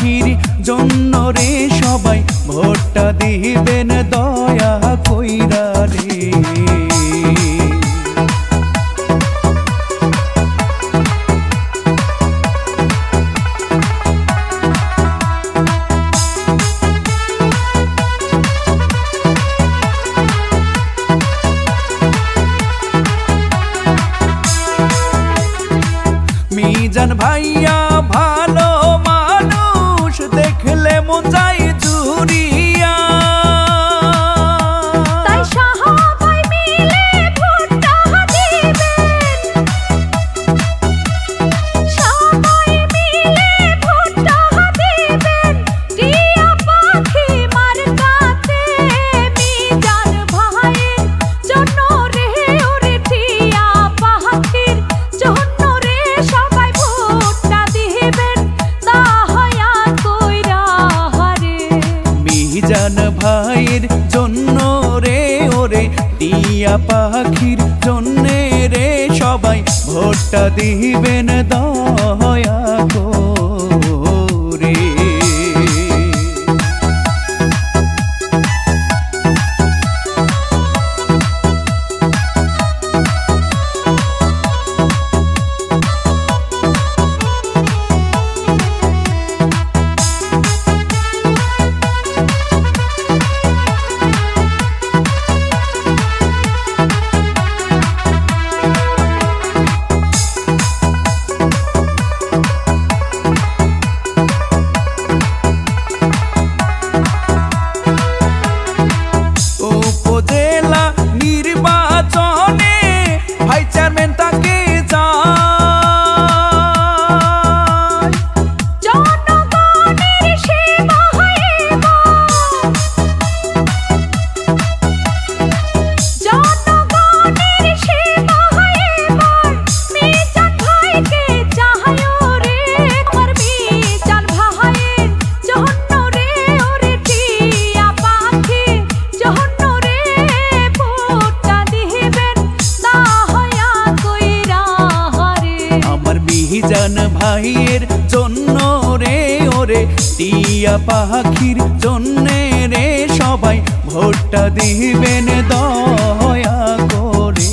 পাখির জন্য রে সবাই ভোটটা দিবেন দয়া কইরা রে। মিজান ভাইয়া ভালো মানুষ, দেখলে মন যায় জুড়িয়া, তাই সবাই মিলে ভোটটা দিবেন, সবাই মিলে ভোটটা দিবেন টিয়া পাখি মার্কাতে। মিজান ভাইয়ের জন্য রে ওরে টিয়া পাখির জন্য রে সবাই ভোটটা দিবেন দয়া কইরা রে। মিজান ভাইয়ের জন্য রে ওরে টিয়া পাখির জন্যে রে সবাই ভোটটা দিবেন দয়া করে। উপজেলা নির্বাচনে ভাই চেয়ারম্যান তাকে যায়, জনগণের সেবায় জনগণের সেবায় মিজান ভাইকে চাহায় রে। আমার মিজান ভাইয়ের জন্য রে ওরে টিয়া পাখি জন্য রে ভোটটা দিবেন দয়া কইরা রে। আমার মিজান ভাইয়ের জন্য রে ওরে টিয়া পাখির জন্যে রে সবাই ভোটটা দিবেন দয়া করে।